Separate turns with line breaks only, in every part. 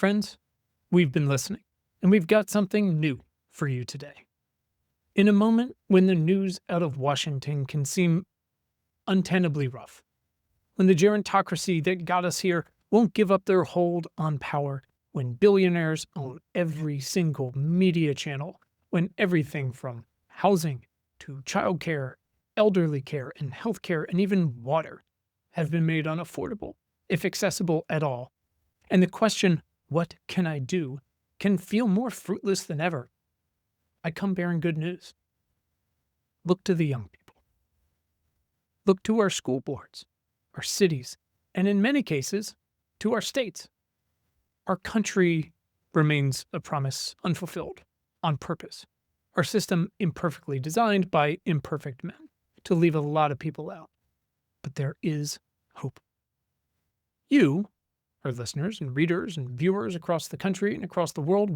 Friends, we've been listening, and we've got something new for you today. In a moment when the news out of Washington can seem untenably rough, when the gerontocracy that got us here won't give up their hold on power, when billionaires own every single media channel, when everything from housing to childcare, elderly care, and healthcare, and even water have been made unaffordable, if accessible at all, and the question, what can I do, can feel more fruitless than ever, I come bearing good news. Look to the young people. Look to our school boards, our cities, and in many cases, to our states. Our country remains a promise unfulfilled, on purpose. Our system imperfectly designed by imperfect men to leave a lot of people out. But there is hope. You, our listeners and readers and viewers across the country and across the world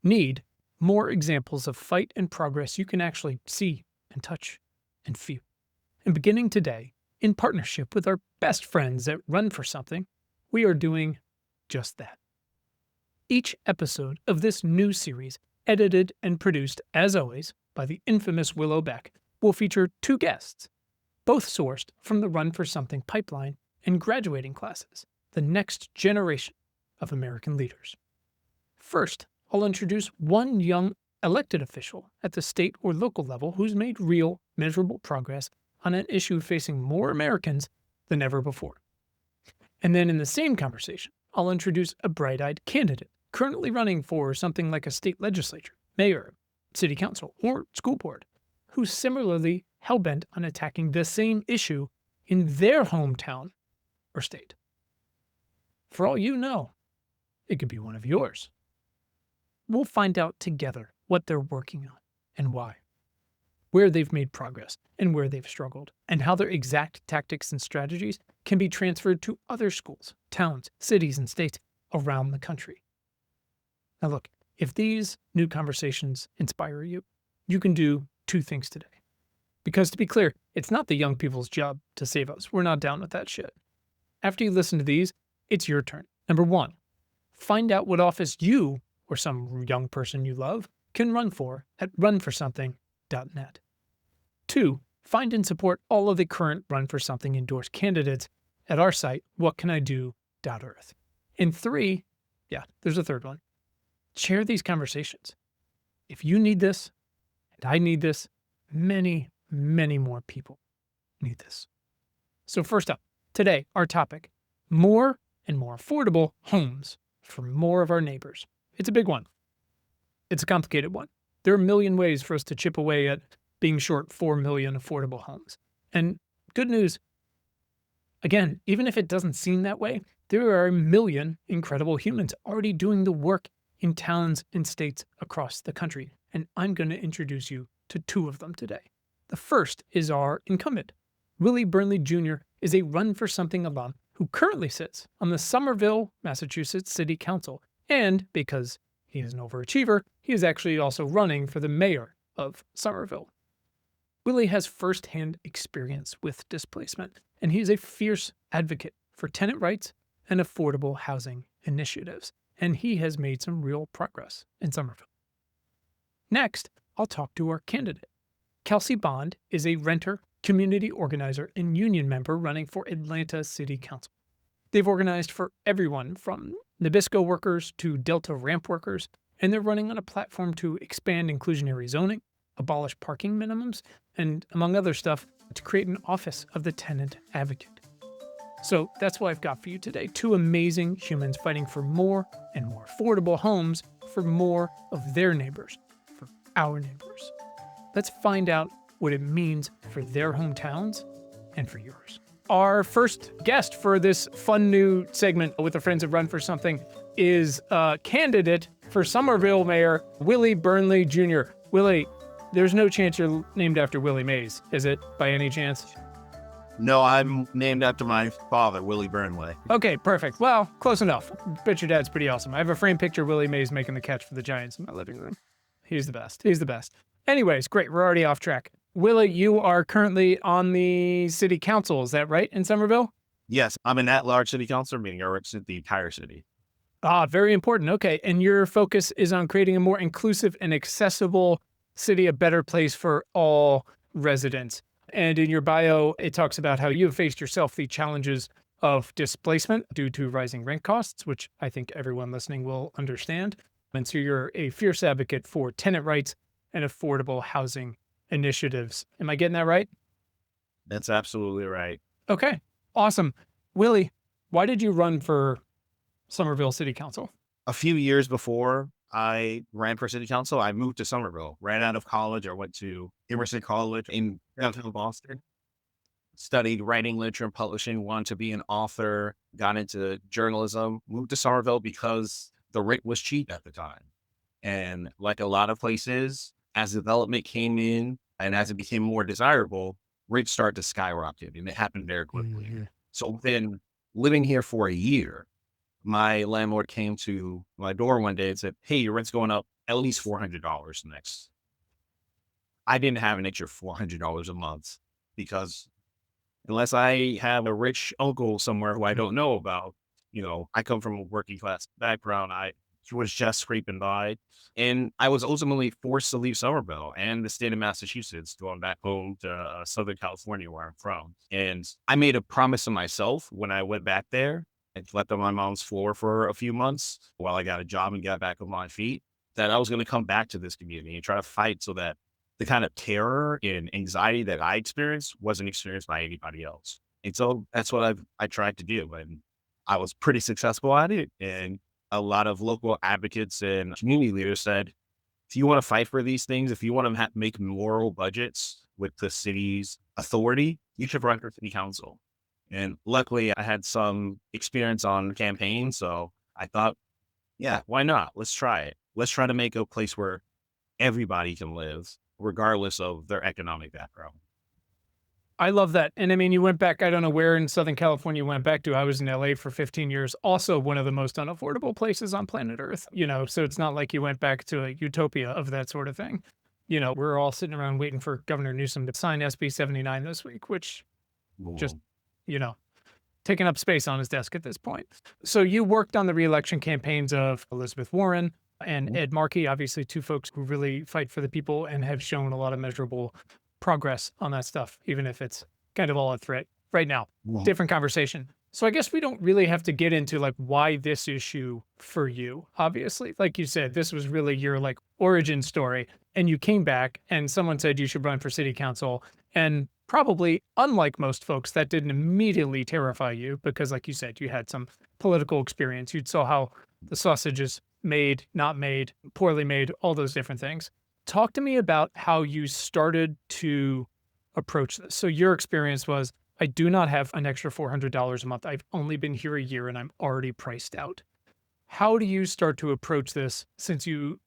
need more examples of fight and progress you can actually see and touch and feel. And beginning today, in partnership with our best friends at Run for Something, we are doing just that. Each episode of this new series, edited and produced, as always, by the infamous Willow Beck, will feature two guests, both sourced from the Run for Something pipeline and graduating classes, the next generation of American leaders. First, I'll introduce one young elected official at the state or local level who's made real, measurable progress on an issue facing more Americans than ever before. And then in the same conversation, I'll introduce a bright-eyed candidate currently running for something like a state legislature, mayor, city council, or school board, who's similarly hell-bent on attacking the same issue in their hometown or state. For all you know, it could be one of yours. We'll find out together what they're working on and why, where they've made progress and where they've struggled, and how their exact tactics and strategies can be transferred to other schools, towns, cities, and states around the country. Now look, if these new conversations inspire you, you can do two things today. Because to be clear, it's not the young people's job to save us. We're not down with that shit. After you listen to these, it's your turn. Number one, find out what office you or some young person you love can run for at runforsomething.net. Two, find and support all of the current Run for Something endorsed candidates at our site, whatcanido.earth. And three, there's a third one, share these conversations. If you need this, and I need this, many, many more people need this. So first up, today, our topic, more and more affordable homes for more of our neighbors. It's a big one. It's a complicated one. There are a million ways for us to chip away at being short 4 million affordable homes. And good news, again, even if it doesn't seem that way, there are a million incredible humans already doing the work in towns and states across the country. And I'm going to introduce you to two of them today. The first is our incumbent. Willie Burnley Jr. is a Run for Something alum who currently sits on the Somerville, Massachusetts City Council. And because he is an overachiever, he is actually also running for the mayor of Somerville. Willie has firsthand experience with displacement, and he is a fierce advocate for tenant rights and affordable housing initiatives, and he has made some real progress in Somerville. Next, I'll talk to our candidate. Kelsey Bond is a renter, community organizer, and union member running for Atlanta City Council. They've organized for everyone from Nabisco workers to Delta ramp workers, and they're running on a platform to expand inclusionary zoning, abolish parking minimums, and among other stuff, to create an office of the tenant advocate. So that's what I've got for you today. Two amazing humans fighting for more and more affordable homes for more of their neighbors, for our neighbors. Let's find out what it means for their hometowns and for yours. Our first guest for this fun new segment with the Friends of Run for Something is candidate for Somerville Mayor, Willie Burnley Jr. Willie, there's no chance you're named after Willie Mays, is it, by any chance?
No, I'm named after my father, Willie Burnley.
Okay, perfect. Well, close enough. Bet your dad's pretty awesome. I have a framed picture of Willie Mays making the catch for the Giants in my living room. He's the best. He's the best. Anyways, great. We're already off track. Willie, you are currently on the city council, is that right, in Somerville?
Yes, I'm an at-large city councilor, meaning I represent the entire city.
Ah, very important. Okay. And your focus is on creating a more inclusive and accessible city, a better place for all residents. And in your bio, it talks about how you have faced yourself the challenges of displacement due to rising rent costs, which I think everyone listening will understand. And so you're a fierce advocate for tenant rights and affordable housing initiatives. Am I getting that right?
That's absolutely right.
Okay. Awesome. Willie, why did you run for Somerville City Council?
A few years before I ran for city council, I moved to Somerville. Right out of college, I went to Emerson College in downtown Boston, studied writing, literature, and publishing, wanted to be an author, got into journalism, moved to Somerville because the rent was cheap at the time. And like a lot of places, as development came in and as it became more desirable, rents started to skyrocket, and it happened very quickly.
Mhm.
So within living here for a year, my landlord came to my door one day and said, "Hey, your rent's going up at least $400 next." I didn't have an extra $400 a month because unless I have a rich uncle somewhere who I don't know about, I come from a working class background. I was just scraping by. And I was ultimately forced to leave Somerville and the state of Massachusetts, going back home to Southern California, where I'm from. And I made a promise to myself when I went back there and slept on my mom's floor for a few months while I got a job and got back on my feet, that I was going to come back to this community and try to fight so that the kind of terror and anxiety that I experienced wasn't experienced by anybody else. And so that's what I tried to do. And I was pretty successful at it. And a lot of local advocates and community leaders said, if you want to fight for these things, if you want to make moral budgets with the city's authority, you should run for city council. And luckily, I had some experience on campaign. So I thought, yeah, why not? Let's try it. Let's try to make a place where everybody can live, regardless of their economic background.
I love that. And I mean, you went back, I don't know where in Southern California you went back to. I was in LA for 15 years, also one of the most unaffordable places on planet Earth, so it's not like you went back to a utopia of that sort of thing. We're all sitting around waiting for Governor Newsom to sign SB 79 this week, which just,
Well,
you know, taking up space on his desk at this point. So you worked on the reelection campaigns of Elizabeth Warren and Ed Markey, obviously two folks who really fight for the people and have shown a lot of measurable progress on that stuff, even if it's kind of all a threat right now.
well,
Different conversation. So I guess we don't really have to get into like why this issue for you. Obviously, like you said, this was really your like origin story, and you came back and someone said you should run for city council, and probably unlike most folks that didn't immediately terrify you because like you said you had some political experience. You saw how the sausage is made, not made, poorly made, all those different things. Talk to me about how you started to approach this. So your experience was, I do not have an extra $400 a month. I've only been here a year and I'm already priced out. How do you start to approach this since you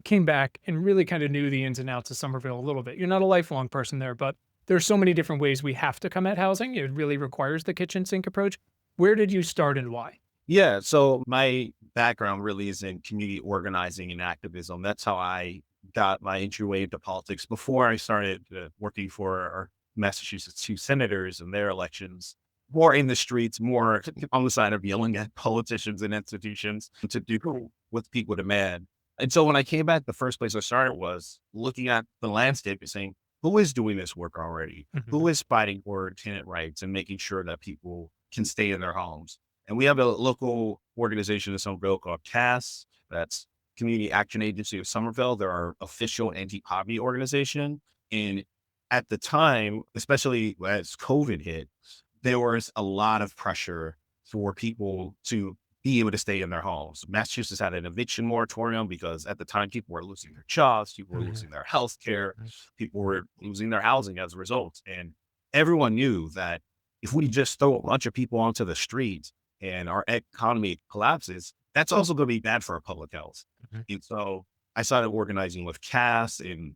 came back and really kind of knew the ins and outs of Somerville a little bit? You're not a lifelong person there, but there's so many different ways we have to come at housing. It really requires the kitchen sink approach. Where did you start and why?
yeah. So my background really is in community organizing and activism. That's how I got my entryway into politics before I started working for our Massachusetts two senators and their elections. More in the streets, more on the side of yelling at politicians and institutions to do what people demand. And so when I came back, the first place I started was looking at the landscape and saying, who is doing this work already? Who
Mhm.
is fighting for tenant rights and making sure that people can stay in their homes? And we have a local organization in Somerville called CAS. That's Community Action Agency of Somerville. They're our official anti-poverty organization. And at the time, especially as COVID hit, there was a lot of pressure for people to be able to stay in their homes. Massachusetts had an eviction moratorium because at the time people were losing their jobs, people were
Mhm.
losing their health care, people were losing their housing as a result. And everyone knew that if we just throw a bunch of people onto the streets and our economy collapses, that's also going to be bad for our public health.
Mhm.
And so I started organizing with CAS and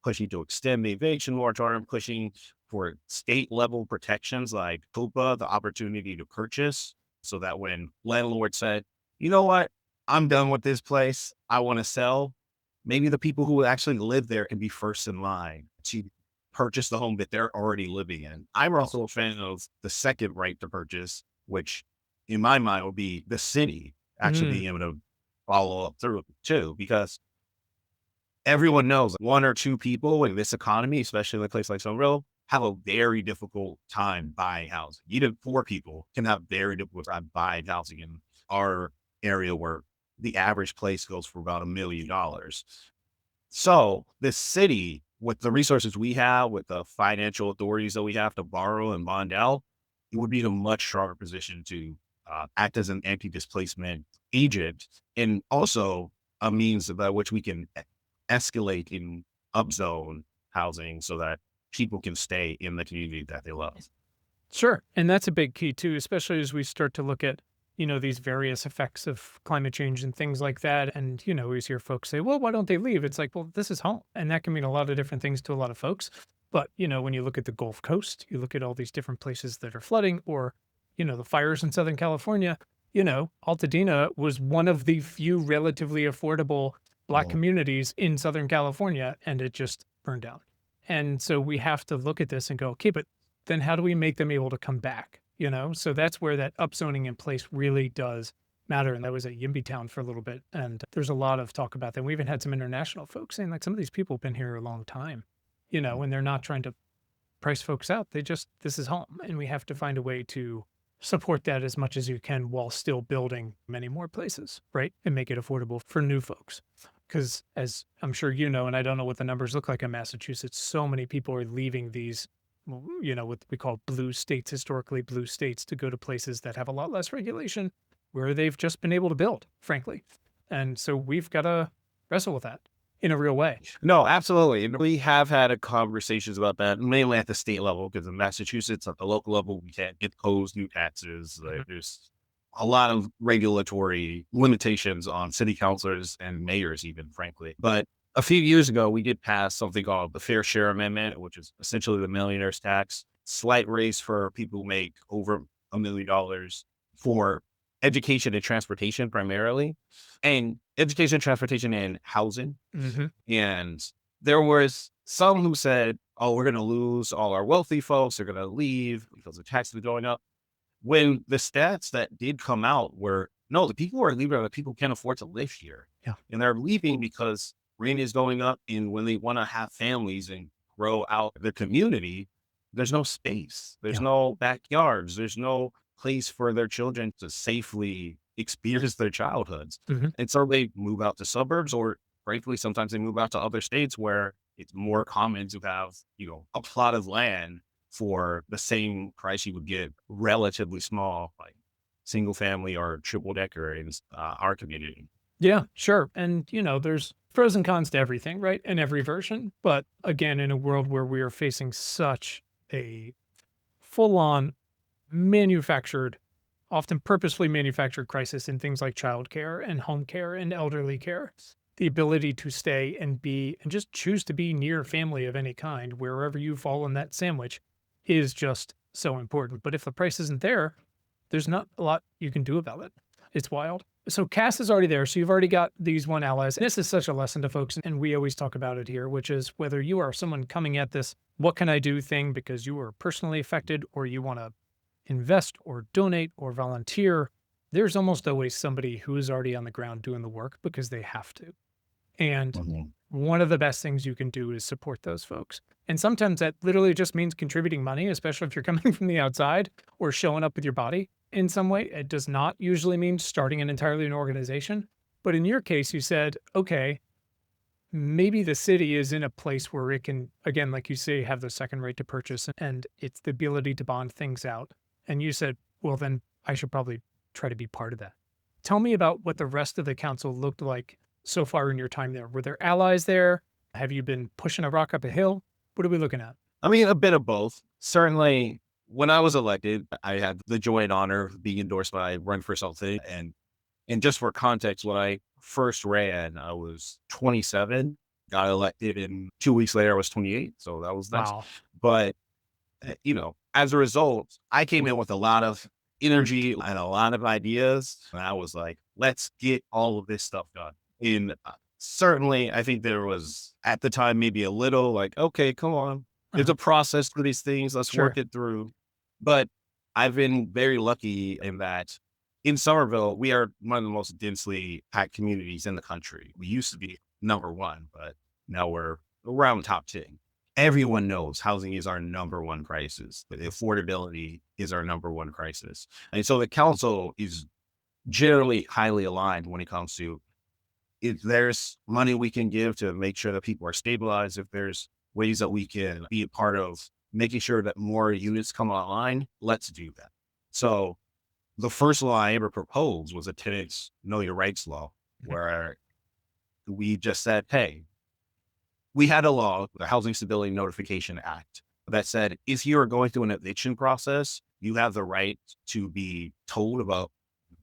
pushing to extend the eviction moratorium, pushing for state level protections like COPA, the opportunity to purchase, so that when landlord said, you know what, I'm done with this place, I want to sell, maybe the people who actually live there can be first in line to purchase the home that they're already living in. I'm also a fan of the second right to purchase, which in my mind would be the city actually
Mm,
being able to follow up through too, because everyone knows one or two people in this economy, especially in a place like Somerville, have a very difficult time buying housing. Even poor people can have very difficult time buying housing in our area where the average place goes for about $1 million. So this city, with the resources we have, with the financial authorities that we have to borrow and bond out, it would be in a much stronger position to act as an anti-displacement agent, and also a means by which we can escalate in upzone housing so that people can stay in the community that they love.
sure. And that's a big key too, especially as we start to look at, these various effects of climate change and things like that. And, we always hear folks say, well, why don't they leave? It's like, well, this is home. And that can mean a lot of different things to a lot of folks. But, when you look at the Gulf Coast, you look at all these different places that are flooding or, the fires in Southern California, Altadena was one of the few relatively affordable Black
Mhm.
communities in Southern California, and it just burned down. And so we have to look at this and go, okay, but then how do we make them able to come back? So that's where that upzoning in place really does matter. And that was at Yimby Town for a little bit. And there's a lot of talk about that. We even had some international folks saying like some of these people have been here a long time, and they're not trying to price folks out. This is home. And we have to find a way to support that as much as you can while still building many more places, right? And make it affordable for new folks. Because as I'm sure you know, and I don't know what the numbers look like in Massachusetts, so many people are leaving these, what we call blue states, historically blue states, to go to places that have a lot less regulation where they've just been able to build, frankly. And so we've got to wrestle with that in a real way.
No, absolutely. And we have had conversations about that, mainly at the state level, because in Massachusetts, at the local level, we can't impose new taxes.
Mhm.
There's a lot of regulatory limitations on city councilors and mayors, even frankly. But a few years ago, we did pass something called the Fair Share Amendment, which is essentially the millionaire's tax, slight raise for people who make over $1 million for education and transportation primarily, and education, transportation, and housing.
Mhm.
And there was some who said, "Oh, we're going to lose all our wealthy folks. They're going to leave because the taxes are going up." When the stats that did come out were, no, the people who are leaving are the people who can't afford to live here.
Yeah.
And they're leaving because rent is going up. And when they want to have families and grow out their community, there's no space. There's
Yeah.
no backyards. There's no place for their children to safely experience their childhoods.
Mhm.
And so they move out to suburbs, or frankly, sometimes they move out to other states where it's more common to have, a plot of land for the same price you would get relatively small, like single family or triple decker in our community.
Yeah, sure. And, there's pros and cons to everything, right? In every version. But again, in a world where we are facing such a full on manufactured, often purposefully manufactured crisis in things like childcare and home care and elderly care, the ability to stay and be and just choose to be near family of any kind, wherever you fall in that sandwich, is just so important. But if the price isn't there, there's not a lot you can do about it. It's wild. So Cass is already there. So you've already got these one allies. This is such a lesson to folks. And we always talk about it here, which is whether you are someone coming at this, what can I do thing because you are personally affected or you want to invest or donate or volunteer, there's almost always somebody who is already on the ground doing the work because they have to. And
Mhm.
one of the best things you can do is support those folks. And sometimes that literally just means contributing money, especially if you're coming from the outside or showing up with your body in some way. It does not usually mean starting an entirely new organization. But in your case, you said, okay, maybe the city is in a place where it can, again, like you say, have the second right to purchase and it's the ability to bond things out. And you said, well, then I should probably try to be part of that. Tell me about what the rest of the council looked like so far in your time there. Were there allies there? Have you been pushing a rock up a hill? What are we looking at?
I mean, a bit of both. Certainly, when I was elected, I had the joy and honor of being endorsed by Run for Something. And just for context, when I first ran, I was 27, got elected, and 2 weeks later, I was 28. So that was nice.
Wow.
But as a result, I came in with a lot of energy and a lot of ideas. And I was like, let's get all of this stuff done. And certainly, I think there was at the time maybe a little like, okay, come on. There's
Uh-huh.
a process for these things. Let's work
Sure.
it through. But I've been very lucky in that in Somerville, we are one of the most densely packed communities in the country. We used to be number one, but now we're around top 10. Everyone knows housing is our number one crisis. The affordability is our number one crisis. And so the council is generally highly aligned when it comes to if there's money we can give to make sure that people are stabilized, if there's ways that we can be a part of making sure that more units come online, let's do that. So the first law I ever proposed was a tenants know your rights law,
Mhm.
where we just said, hey, we had a law, the Housing Stability Notification Act, that said if you are going through an eviction process, you have the right to be told about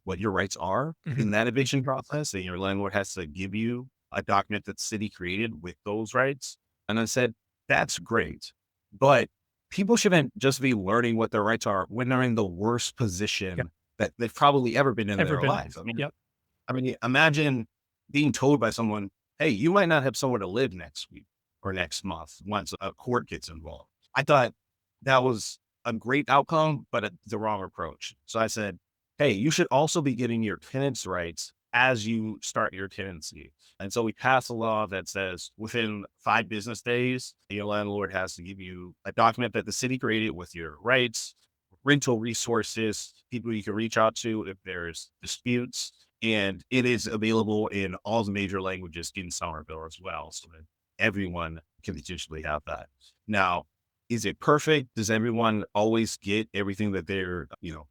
what your rights are
Mhm.
in that eviction process, and your landlord has to give you a document that the city created with those rights. And I said, that's great. But people shouldn't just be learning what their rights are when they're in the worst
Yeah.
position that they've probably ever been in
Ever
their
been in.
lives.
Yep.
I mean, imagine being told by someone, hey, you might not have somewhere to live next week or next month once a court gets involved. I thought that was a great outcome, but the wrong approach. So I said, hey, you should also be getting your tenants' rights as you start your tenancy. And so we passed a law that says within 5 business days, your landlord has to give you a document that the city created with your rights, rental resources, people you can reach out to if there's disputes, and it is available in all the major languages in Somerville as well, so that everyone can potentially have that. Now, is it perfect? Does everyone always get everything that they're,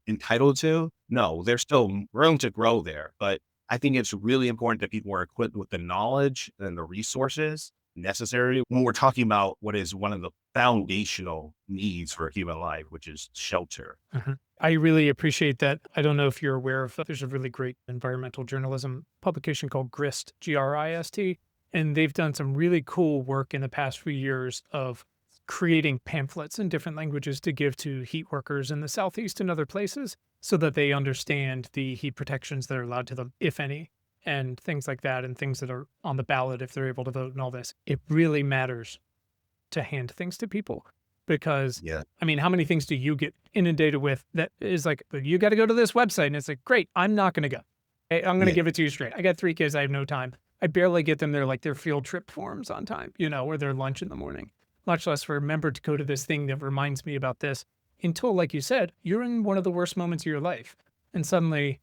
entitled to? No, there's still room to grow there, but I think it's really important that people are equipped with the knowledge and the resources necessary when we're talking about what is one of the foundational needs for human life, which is shelter.
Mhm. I really appreciate that. I don't know if you're aware of, there's a really great environmental journalism publication called GRIST, GRIST, and they've done some really cool work in the past few years of creating pamphlets in different languages to give to heat workers in the Southeast and other places so that they understand the heat protections that are allowed to them, if any, and things like that, and things that are on the ballot if they're able to vote and all this. It really matters to hand things to people because
Yeah.
I mean, how many things do you get inundated with that is like, "But you got to go to this website," and it's like, "Great, I'm not going to go. I'm going to
Yeah.
give it to you straight. I got 3 kids. I have no time. I barely get them their field trip forms on time, or their lunch in the morning. Much less remember to go to this thing that reminds me about this." Until, like you said, you're in one of the worst moments of your life, and suddenly,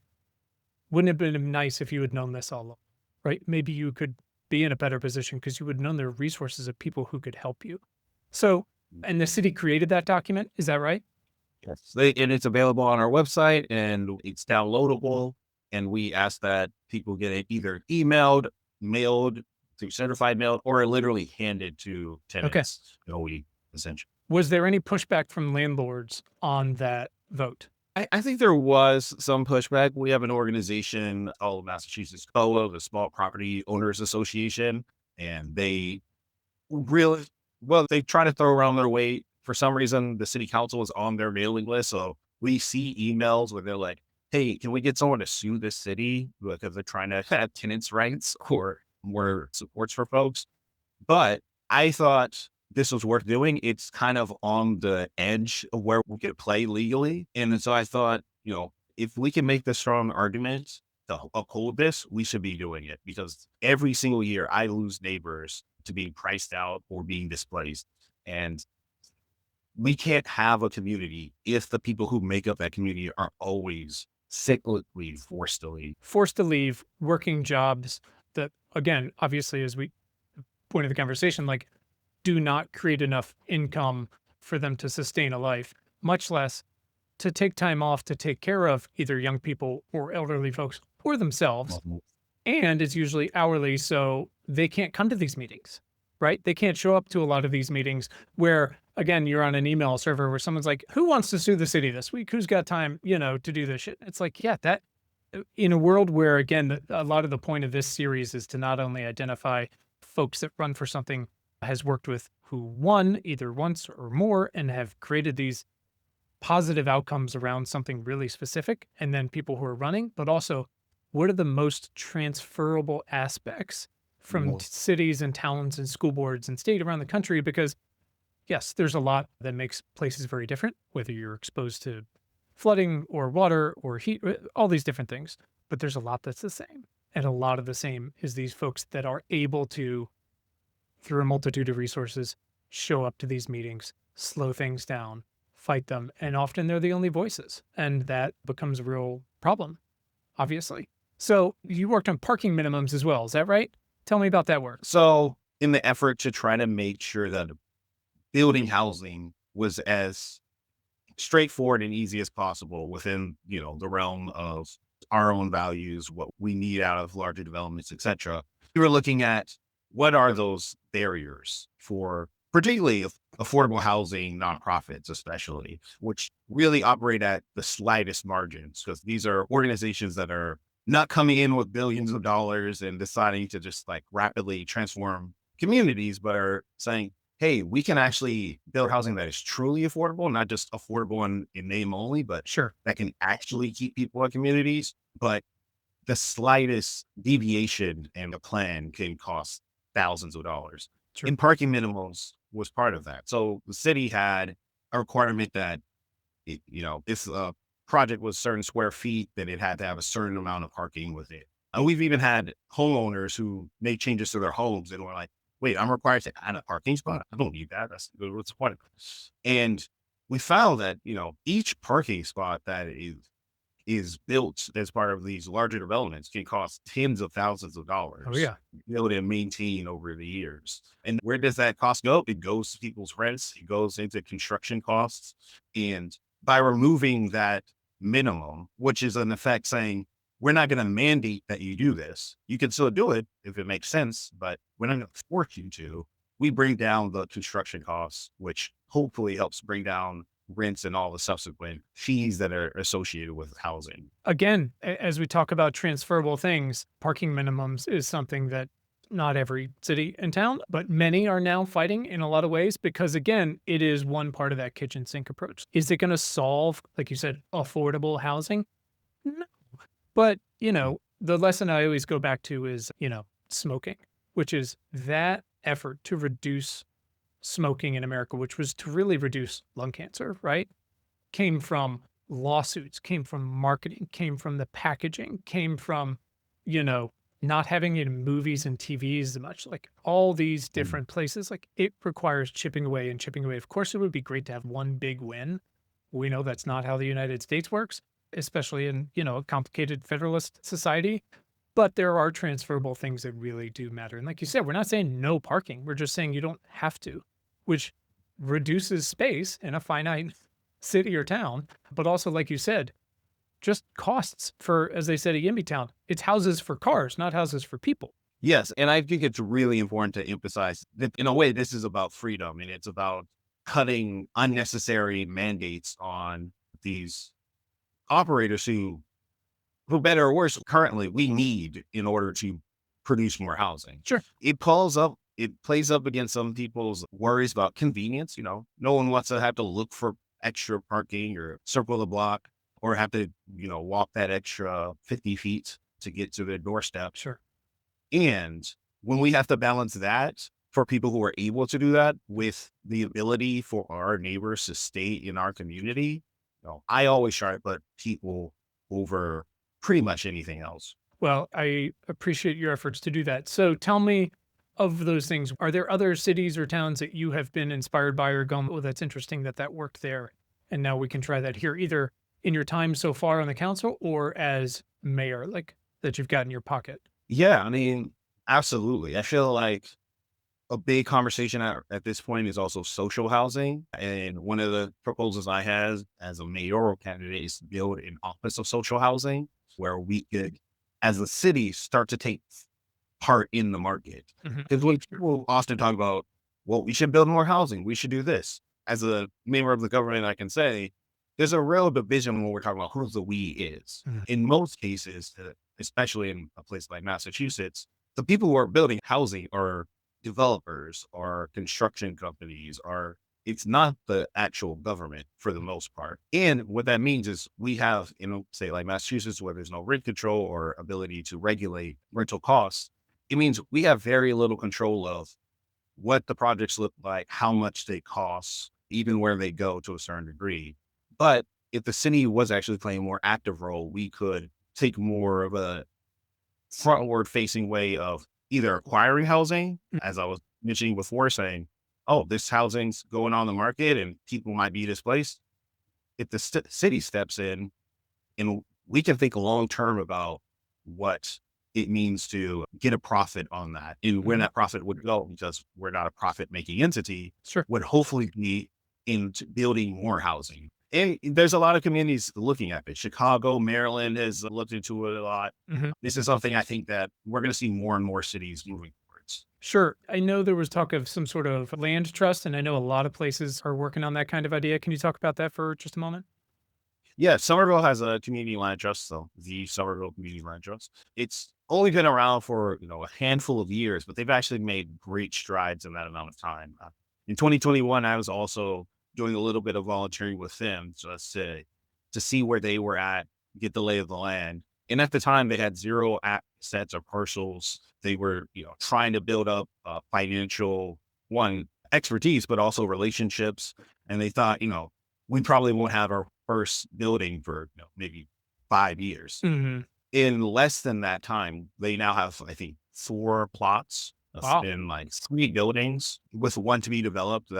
wouldn't it have been nice if you had known this all along, right? Maybe you could be in a better position because you would have known there are resources of people who could help you. So, and the city created that document, is that right?
Yes. And it's available on our website and it's downloadable. And we ask that people get it either emailed, mailed through certified mail, or literally handed to
Okay.
tenants. We essentially.
Was there any pushback from landlords on that vote?
I think there was some pushback. We have an organization called Massachusetts COA, the Small Property Owners Association, and they really well, they try to throw around their weight. For some reason, the city council is on their mailing list, so we see emails where they're like, "Hey, can we get someone to sue this city because they're trying to have tenants' rights or more supports for folks?" But I thought this was worth doing. It's kind of on the edge of where we could play legally, and so I thought, if we can make the strong argument to uphold this, we should be doing it because every single year I lose neighbors to being priced out or being displaced. And we can't have a community if the people who make up that community are always cyclically forced to leave.
Forced to leave, working jobs that, again, obviously, as we point of the conversation, like, do not create enough income for them to sustain a life, much less to take time off to take care of either young people or elderly folks or themselves.
Mhm.
And it's usually hourly, so they can't come to these meetings, right? They can't show up to a lot of these meetings where, again, you're on an email server where someone's like, "Who wants to sue the city this week? Who's got time, to do this shit?" It's like, yeah, that in a world where, again, a lot of the point of this series is to not only identify folks that run for something has worked with who won either once or more and have created these positive outcomes around something really specific, and then people who are running, but also what are the most transferable aspects from
Well,
cities and towns and school boards and state around the country? Because yes, there's a lot that makes places very different, whether you're exposed to flooding or water or heat, all these different things. But there's a lot that's the same. And a lot of the same is these folks that are able to, through a multitude of resources, show up to these meetings, slow things down, fight them. And often they're the only voices. And that becomes a real problem, obviously. So you worked on parking minimums as well. Is that right? Tell me about that work.
So in the effort to try to make sure that building housing was as straightforward and easy as possible within, the realm of our own values, what we need out of larger developments, etc. We were looking at what are those barriers for particularly affordable housing nonprofits, especially, which really operate at the slightest margins, because these are organizations that are not coming in with billions of dollars and deciding to just like rapidly transform communities, but are saying, hey, we can actually build housing that is truly affordable, not just affordable in name only, but
Sure.
that can actually keep people in communities. But the slightest deviation in the plan can cost thousands of dollars.
Sure.
And parking minimums was part of that. So the city had a requirement that, if a project was certain square feet, then it had to have a certain amount of parking with it. And we've even had homeowners who made changes to their homes and were like, wait, I'm required to add a parking spot? I don't need that. What's the point? And we found that, each parking spot that is built as part of these larger developments can cost tens of thousands of
Oh,
dollars
yeah.
to maintain over the years. And where does that cost go? It goes to people's rents. It goes into construction costs. And by removing that minimum, which is in effect saying, we're not going to mandate that you do this. You can still do it if it makes sense, but we're not going to force you to. We bring down the construction costs, which hopefully helps bring down rents and all the subsequent fees that are associated with housing.
Again, as we talk about transferable things, parking minimums is something that not every city and town, but many are now fighting in a lot of ways because, again, it is one part of that kitchen sink approach. Is it going to solve, like you said, affordable housing? No. But, the lesson I always go back to is, smoking, which is that effort to reduce smoking in America, which was to really reduce lung cancer, right? Came from lawsuits, came from marketing, came from the packaging, came from, you know, not having it in movies and TVs as much, like all these
Mm.
different places. Like it requires chipping away and chipping away. Of course, it would be great to have one big win. We know that's not how the United States works, especially in, a complicated federalist society. But there are transferable things that really do matter. And like you said, we're not saying no parking. We're just saying you don't have to, which reduces space in a finite city or town. But also, like you said, just costs for, as they said, a Yimby town. It's houses for cars, not houses for people.
Yes. And I think it's really important to emphasize that in a way, this is about freedom and it's about cutting unnecessary mandates on these operators who, for better or worse, currently we need in order to produce more housing.
Sure.
It plays up against some people's worries about convenience. No one wants to have to look for extra parking or circle the block or have to, walk that extra 50 feet to get to their doorstep.
Sure.
And when we have to balance that for people who are able to do that with the ability for our neighbors to stay in our community, I always try to put people over pretty much anything else.
Well, I appreciate your efforts to do that. So tell me of those things. Are there other cities or towns that you have been inspired by or gone, oh, that's interesting that that worked there. And now we can try that here, either in your time so far on the council or as mayor, like that you've got in your pocket?
Yeah, I mean, absolutely. I feel like a big conversation at this point is also social housing. And one of the proposals I had as a mayoral candidate is to build an office of social housing where we could, as a city, start to take part in the market.
Mhm.
Because when people often talk about, well, we should build more housing, we should do this. As a member of the government, I can say there's a real division when we're talking about who the we is.
Mhm.
In most cases, especially in a place like Massachusetts, the people who are building housing are developers or construction companies or it's not the actual government for the most part. And what that means is we have, say like Massachusetts, where there's no rent control or ability to regulate rental costs. It means we have very little control of what the projects look like, how much they cost, even where they go to a certain degree. But if the city was actually playing a more active role, we could take more of a frontward facing way of either acquiring housing,
Mm.
as I was mentioning before, saying, oh, this housing's going on the market and people might be displaced. If the city steps in and we can think long term about what it means to get a profit on that and where
Mhm.
that profit would go, because we're not a profit making entity,
Sure.
would hopefully be into building more housing. And there's a lot of communities looking at it. Chicago, Maryland has looked into it a lot.
Mhm.
This is something I think that we're going to see more and more cities moving towards.
Sure. I know there was talk of some sort of land trust, and I know a lot of places are working on that kind of idea. Can you talk about that for just a moment?
Yeah, Somerville has a community land trust, so the Somerville Community Land Trust. It's only been around for a handful of years, but they've actually made great strides in that amount of time. In 2021, I was also doing a little bit of volunteering with them just to see where they were at, get the lay of the land. And at the time, they had zero assets or parcels. They were trying to build up financial one expertise, but also relationships. And they thought, we probably won't have our first building for maybe 5 years.
Mhm.
In less than that time, they now have, I think, 4 plots
Wow.
and like 3 buildings with one to be developed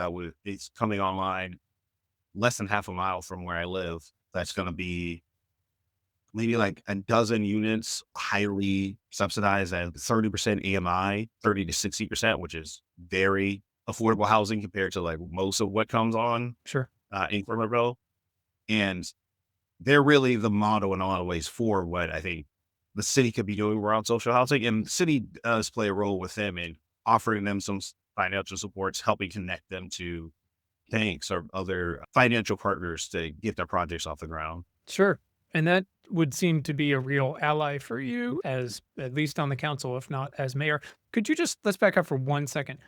it's coming online less than half a mile from where I live. That's going to be maybe like a dozen units, highly subsidized at 30% AMI, 30 to 60%, which is very affordable housing compared to like most of what comes on
Sure.
in Somerville. And they're really the model in a lot of ways for what I think the city could be doing around social housing. And the city does play a role with them in offering them some financial supports, helping connect them to banks or other financial partners to get their projects off the ground.
Sure. And that would seem to be a real ally for you, as at least on the council, if not as mayor. Could you just let's back up for 1 second?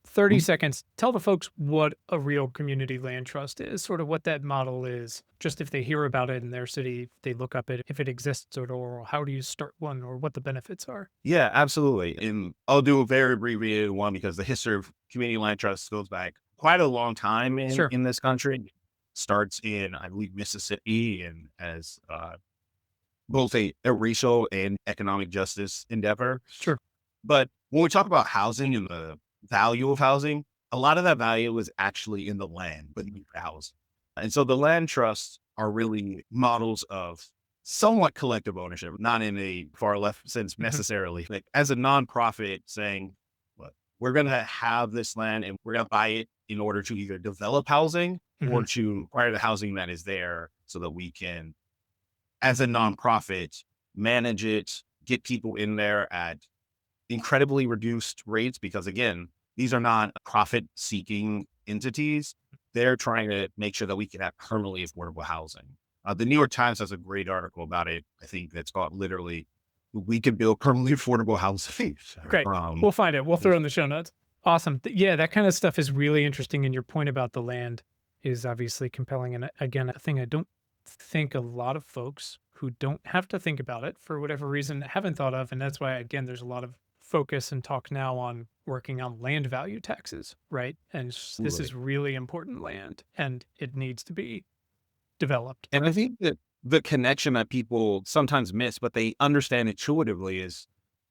30
Mhm.
seconds. Tell the folks what a real community land trust is, sort of what that model is. Just if they hear about it in their city, they look up it, if it exists, or how do you start one, or what the benefits are.
Yeah, absolutely. And I'll do a very abbreviated one because the history of community land trusts goes back quite a long time
Sure.
in this country. Starts in, I believe, Mississippi, and as both a racial and economic justice endeavor.
Sure.
But when we talk about housing and the value of housing, a lot of that value is actually in the land beneath the house. And so the land trusts are really models of somewhat collective ownership, not in a far left sense
Mhm.
necessarily. Like as a nonprofit saying, look, we're going to have this land and we're going to buy it in order to either develop housing or
Mhm.
to acquire the housing that is there so that we can, as a nonprofit, manage it, get people in there at incredibly reduced rates because again, these are not profit seeking entities. They're trying to make sure that we can have permanently affordable housing. The New York Times has a great article about it. I think that's called literally, we can build permanently affordable housing.
Great.
um,
We'll find it. We'll throw it in the show notes. Awesome. Yeah, that kind of stuff is really interesting. And your point about the land is obviously compelling. And again, a thing I don't think a lot of folks who don't have to think about it for whatever reason haven't thought of. And that's why, again, there's a lot of focus and talk now on working on land value taxes, right? And this is
absolutely.
really important land and it needs to be developed.
And I think that the connection that people sometimes miss, but they understand intuitively, is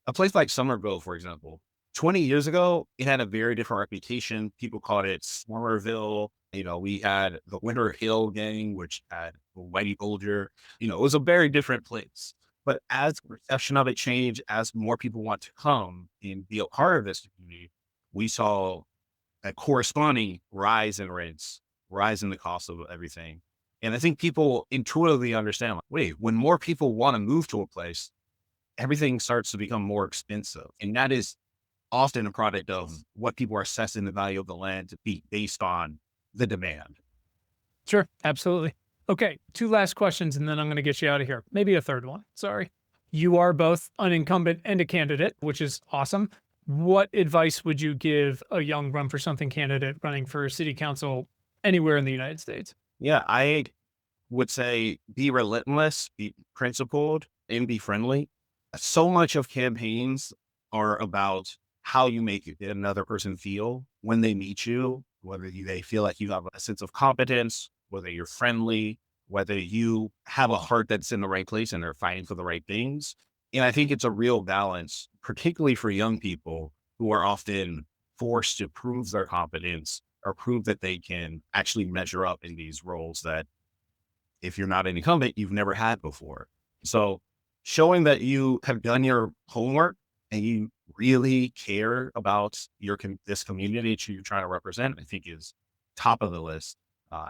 a place like Somerville, for example. 20 years ago, it had a very different reputation. People called it Somerville. We had the Winter Hill Gang, which had Whitey Bulger. It was a very different place. But as the perception of it changed, as more people want to come and be a part of this community, we saw a corresponding rise in rents, rise in the cost of everything. And I think people intuitively understand, like, wait, when more people want to move to a place, everything starts to become more expensive. And that is often a product of what people are assessing the value of the land to be based on the demand.
Sure. Absolutely. Okay. Two last questions and then I'm going to get you out of here. Maybe a third one. Sorry. You are both an incumbent and a candidate, which is awesome. What advice would you give a young run for something candidate running for city council anywhere in the United States?
Yeah, I would say be relentless, be principled, and be friendly. So much of campaigns are about how you make another person feel when they meet you, whether they feel like you have a sense of competence, whether you're friendly, whether you have a heart that's in the right place and they're fighting for the right things. And I think it's a real balance, particularly for young people who are often forced to prove their competence or prove that they can actually measure up in these roles that if you're not an incumbent, you've never had before. So showing that you have done your homework and you really care about this community that you're trying to represent, I think is top of the list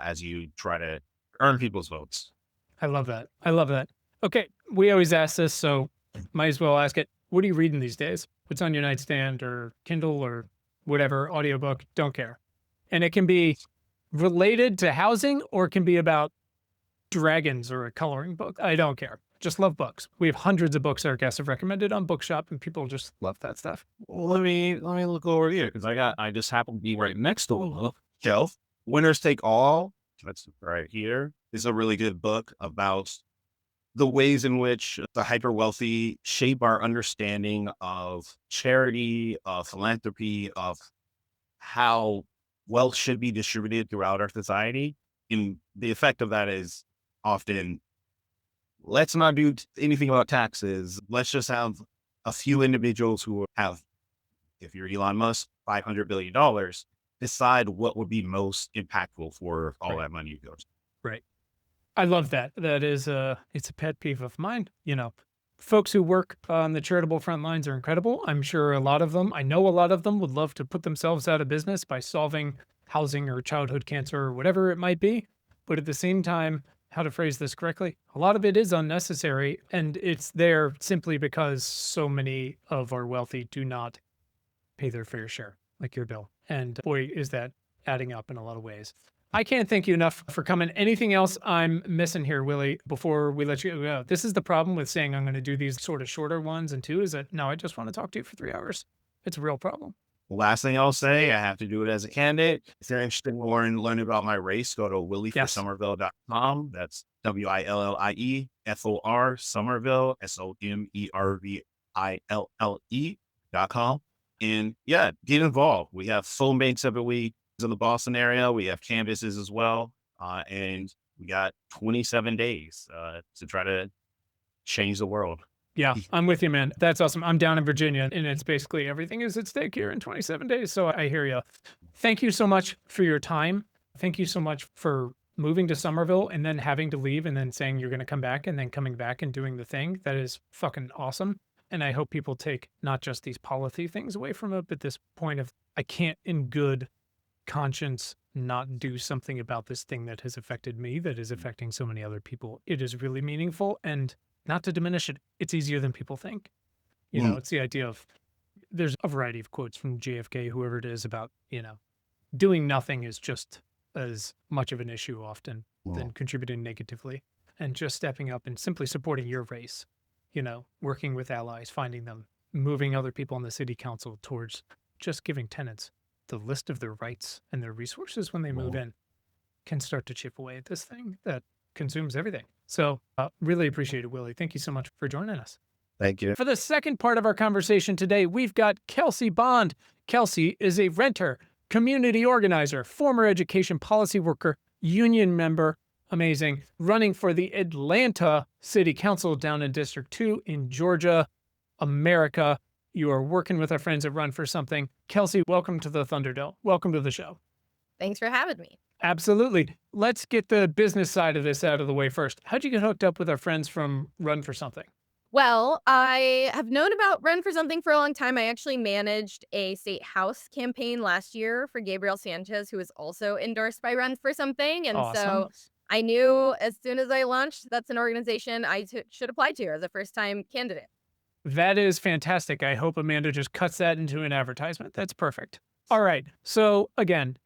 as you try to earn people's votes.
I love that. I love that. Okay, we always ask this, so might as well ask it. What are you reading these days? What's on your nightstand or Kindle or whatever, audiobook? Don't care. And it can be related to housing or it can be about dragons or a coloring book. I don't care. Just love books. We have hundreds of books our guests have recommended on Bookshop, and people just love that stuff.
Well, let me look over here because I just happen to be right next to a shelf. Winners Take All. That's right here. Is a really good book about the ways in which the hyper wealthy shape our understanding of charity, of philanthropy, of how wealth should be distributed throughout our society. And the effect of that is often let's not do anything about taxes. Let's just have a few individuals who have, if you're Elon Musk, $500 billion, decide what would be most impactful for all
Right.
that money goes.
Right. I love that. That is it's a pet peeve of mine. Folks who work on the charitable front lines are incredible. I'm sure I know a lot of them would love to put themselves out of business by solving housing or childhood cancer or whatever it might be. But at the same time, how to phrase this correctly, a lot of it is unnecessary. And it's there simply because so many of our wealthy do not pay their fair share, like your bill. And boy, is that adding up in a lot of ways. I can't thank you enough for coming. Anything else I'm missing here, Willie, before we let you go? This is the problem with saying I'm going to do these sort of shorter ones and two is that no, I just want to talk to you for 3 hours. It's a real problem.
Last thing I'll say, I have to do it as a candidate. If you're interested in learning about my race, go to willieforsomerville.com. That's WILLIEFOR Somerville, SOMERVILLE.com. And yeah, get involved. We have phone banks every week in the Boston area. We have canvases as well. And we got 27 days to try to change the world.
Yeah, I'm with you, man. That's awesome. I'm down in Virginia, and it's basically everything is at stake here in 27 days. So I hear you. Thank you so much for your time. Thank you so much for moving to Somerville and then having to leave and then saying you're going to come back and then coming back and doing the thing. That is fucking awesome. And I hope people take not just these policy things away from it, but this point of I can't in good conscience not do something about this thing that has affected me, that is affecting so many other people. It is really meaningful. And not to diminish it, it's easier than people think. It's the idea of there's a variety of quotes from JFK, whoever it is, about, doing nothing is just as much of an issue often than contributing negatively. And just stepping up and simply supporting your race, working with allies, finding them, moving other people on the city council towards just giving tenants the list of their rights and their resources when they move in can start to chip away at this thing that consumes everything. So really appreciate it, Willie. Thank you so much for joining us.
Thank you.
For the second part of our conversation today, we've got Kelsey Bond. Kelsey is a renter, community organizer, former education policy worker, union member, amazing, running for the Atlanta City Council down in District 2 in Georgia, America. You are working with our friends at Run for Something. Kelsey, welcome to the Thunderdome. Welcome to the show.
Thanks for having me.
Absolutely. Let's get the business side of this out of the way first. How'd you get hooked up with our friends from Run for Something?
Well, I have known about Run for Something for a long time. I actually managed a state house campaign last year for Gabriel Sanchez, who was also endorsed by Run for Something. And
Awesome.
so I knew as soon as I launched, that's an organization I should apply to as a first-time candidate.
That is fantastic. I hope Amanda just cuts that into an advertisement. That's perfect. All right. So again,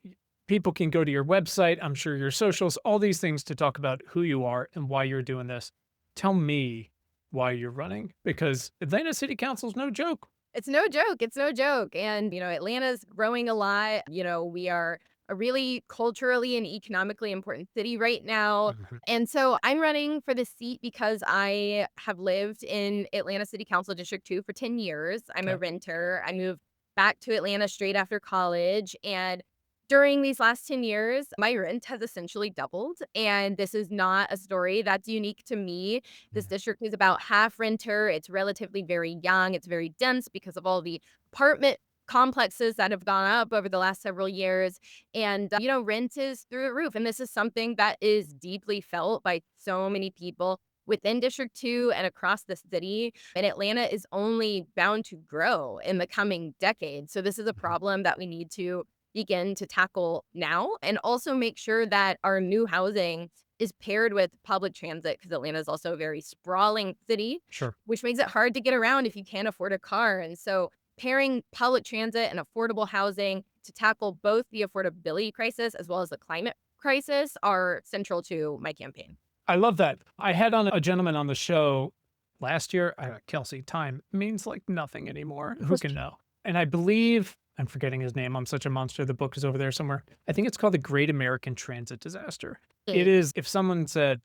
people can go to your website, I'm sure your socials, all these things to talk about who you are and why you're doing this. Tell me why you're running, because Atlanta City Council is no joke.
It's no joke. It's no joke. And, Atlanta's growing a lot. We are a really culturally and economically important city right now. And so I'm running for this seat because I have lived in Atlanta City Council District 2 for 10 years. I'm a renter. I moved back to Atlanta straight after college. And During these last 10 years, my rent has essentially doubled. And this is not a story that's unique to me. This
Yeah.
district is about half renter. It's relatively very young. It's very dense because of all the apartment complexes that have gone up over the last several years. And, rent is through the roof. And this is something that is deeply felt by so many people within District 2 and across the city. And Atlanta is only bound to grow in the coming decade. So this is a
Mhm.
problem that we need to begin to tackle now and also make sure that our new housing is paired with public transit because Atlanta is also a very sprawling city,
Sure.
which makes it hard to get around if you can't afford a car. And so pairing public transit and affordable housing to tackle both the affordability crisis as well as the climate crisis are central to my campaign.
I love that. I had on a gentleman on the show last year. Kelsey, time means like nothing anymore. Who can know? And I believe I'm forgetting his name. I'm such a monster. The book is over there somewhere. I think it's called The Great American Transit Disaster. It
Mm.
is, if someone said,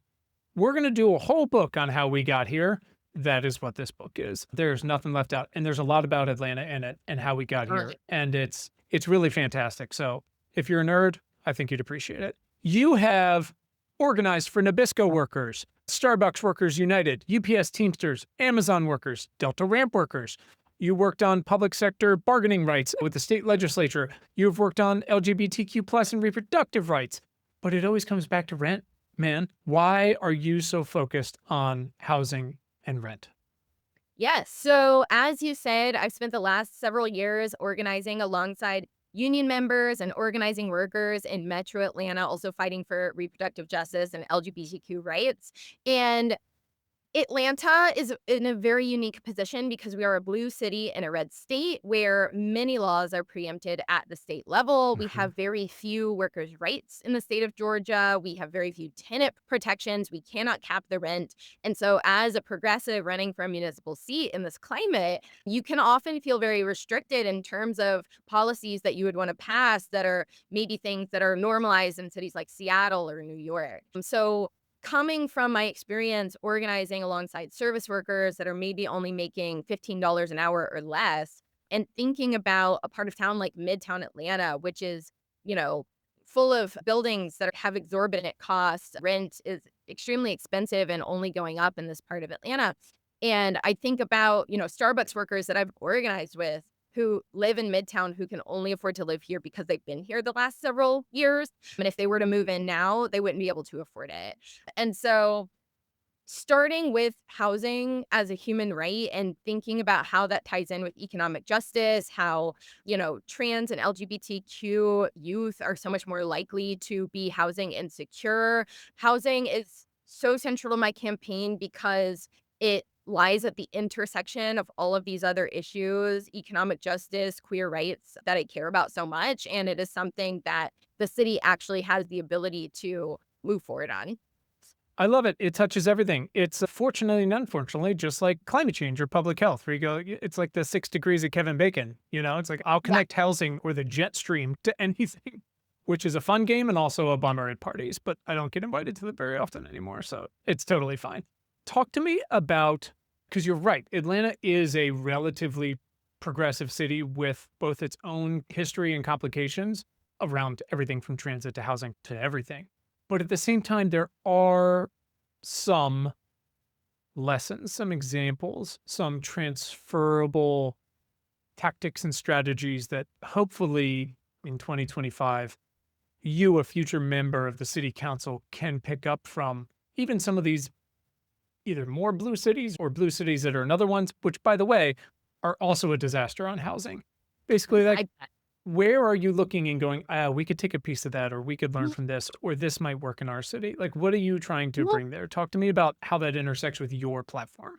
we're going to do a whole book on how we got here, that is what this book is. There's nothing left out. And there's a lot about Atlanta in it and how we got here. And it's really fantastic. So if you're a nerd, I think you'd appreciate it. You have organized for Nabisco workers, Starbucks Workers United, UPS Teamsters, Amazon workers, Delta Ramp workers. You worked on public sector bargaining rights with the state legislature. You've worked on LGBTQ plus and reproductive rights. But it always comes back to rent, man. Why are you so focused on housing and rent?
Yes. So, as you said, I've spent the last several years organizing alongside union members and organizing workers in Metro Atlanta, also fighting for reproductive justice and LGBTQ rights. And Atlanta is in a very unique position because we are a blue city in a red state where many laws are preempted at the state level. We
Mhm.
have very few workers' rights in the state of Georgia. We have very few tenant protections. We cannot cap the rent. And so, as a progressive running for a municipal seat in this climate, you can often feel very restricted in terms of policies that you would want to pass that are maybe things that are normalized in cities like Seattle or New York. So, coming from my experience organizing alongside service workers that are maybe only making $15 an hour or less, and thinking about a part of town like Midtown Atlanta, which is, you know, full of buildings that have exorbitant costs. Rent is extremely expensive and only going up in this part of Atlanta. And I think about, Starbucks workers that I've organized with who live in Midtown who can only afford to live here because they've been here the last several years. And if they were to move in now, they wouldn't be able to afford it. And so starting with housing as a human right and thinking about how that ties in with economic justice, how, trans and LGBTQ youth are so much more likely to be housing insecure. Housing is so central to my campaign because it lies at the intersection of all of these other issues, economic justice, queer rights that I care about so much. And it is something that the city actually has the ability to move forward on.
I love it. It touches everything. It's fortunately and unfortunately just like climate change or public health, where you go, it's like the 6 degrees of Kevin Bacon. It's like I'll
Yeah.
connect housing or the jet stream to anything, which is a fun game and also a bummer at parties, but I don't get invited to them very often anymore. So it's totally fine. Talk to me about, because you're right, Atlanta is a relatively progressive city with both its own history and complications around everything from transit to housing to everything. But at the same time, there are some lessons, some examples, some transferable tactics and strategies that hopefully in 2025, you, a future member of the city council, can pick up from even some of these either more blue cities or blue cities that are another ones, which, by the way, are also a disaster on housing. Basically, like,
I
where are you looking and going, we could take a piece of that, or we could learn from this, or this might work in our city? Like, what are you trying to
Well,
bring there? Talk to me about how that intersects with your platform.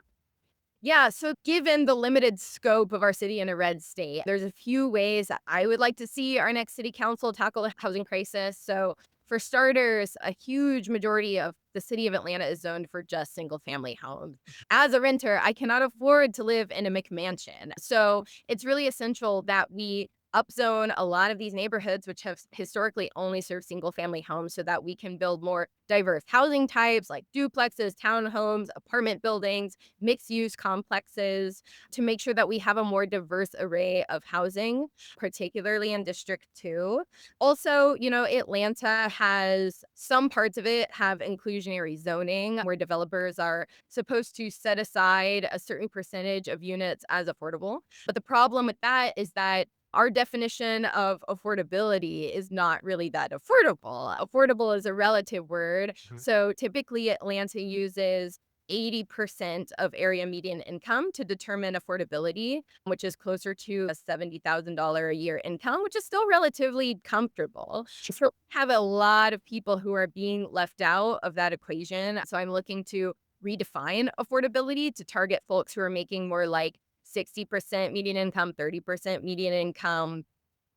yeah, so given the limited scope of our city in a red state, there's a few ways that I would like to see our next city council tackle the housing crisis. So, for starters, a huge majority of the city of Atlanta is zoned for just single family homes. As a renter, I cannot afford to live in a McMansion. So, it's really essential that we upzone a lot of these neighborhoods, which have historically only served single family homes, so that we can build more diverse housing types like duplexes, townhomes, apartment buildings, mixed use complexes, to make sure that we have a more diverse array of housing, particularly in District 2. Also, Atlanta has some parts of it have inclusionary zoning where developers are supposed to set aside a certain percentage of units as affordable. But the problem with that is that our definition of affordability is not really that affordable. Affordable is a relative word.
Mhm.
So typically, Atlanta uses 80% of area median income to determine affordability, which is closer to a $70,000 a year income, which is still relatively comfortable. So have a lot of people who are being left out of that equation. So I'm looking to redefine affordability to target folks who are making more like 60% median income, 30% median income.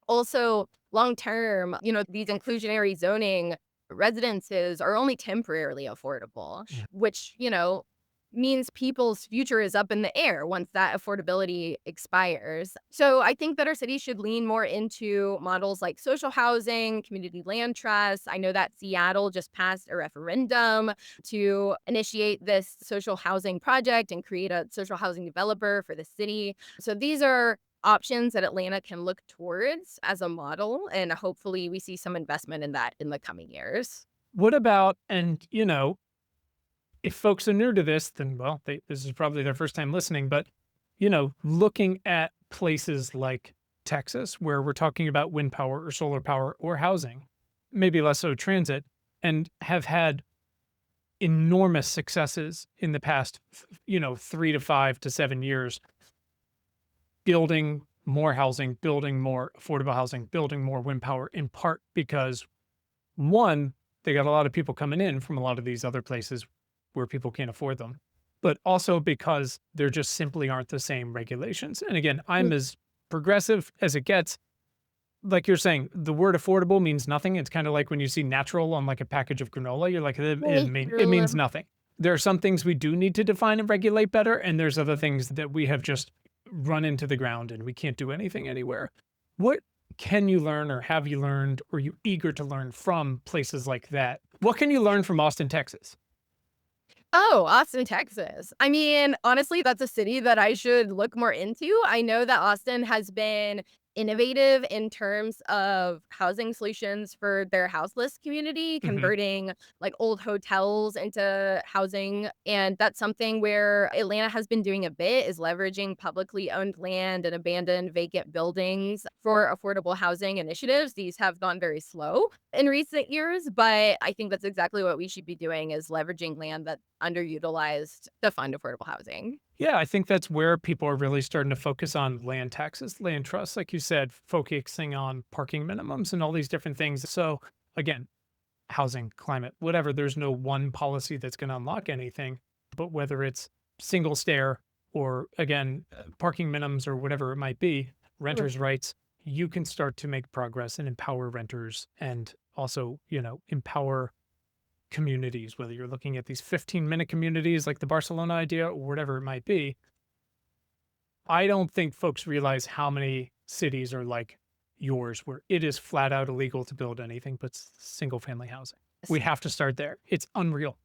Also, long term, these inclusionary zoning residences are only temporarily affordable,
Mhm.
which, means people's future is up in the air once that affordability expires. So I think that our city should lean more into models like social housing, community land trusts. I know that Seattle just passed a referendum to initiate this social housing project and create a social housing developer for the city. So these are options that Atlanta can look towards as a model, and hopefully we see some investment in that in the coming years.
What about, and if folks are new to this, then, well, this is probably their first time listening, but, looking at places like Texas, where we're talking about wind power or solar power or housing, maybe less so transit, and have had enormous successes in the past, 3 to 5 to 7 years, building more housing, building more affordable housing, building more wind power, in part because one, they got a lot of people coming in from a lot of these other places where people can't afford them, but also because there just simply aren't the same regulations. And again, I'm as progressive as it gets. Like you're saying, the word affordable means nothing. It's kind of like when you see natural on like a package of granola, you're like, it means nothing. There are some things we do need to define and regulate better, and there's other things that we have just run into the ground and we can't do anything anywhere. What can you learn, or have you learned, or are you eager to learn from places like that? What can you learn from Austin, Texas?
Oh, Austin, Texas. I mean, honestly, that's a city that I should look more into. I know that Austin has been innovative in terms of housing solutions for their houseless community,
Hmm.
converting like old hotels into housing. And that's something where Atlanta has been doing a bit, is leveraging publicly owned land and abandoned vacant buildings for affordable housing initiatives. These have gone very slow in recent years, but I think that's exactly what we should be doing, is leveraging land that's underutilized to fund affordable housing.
Yeah, I think that's where people are really starting to focus on land taxes, land trusts, like you said, focusing on parking minimums and all these different things. So again, housing, climate, whatever, there's no one policy that's going to unlock anything, but whether it's single stair or again, parking minimums or whatever it might be, renters' rights, you can start to make progress and empower renters and also, empower communities, whether you're looking at these 15-minute communities like the Barcelona idea or whatever it might be. I don't think folks realize how many cities are like yours where it is flat out illegal to build anything but single family housing. We have to start there. It's unreal.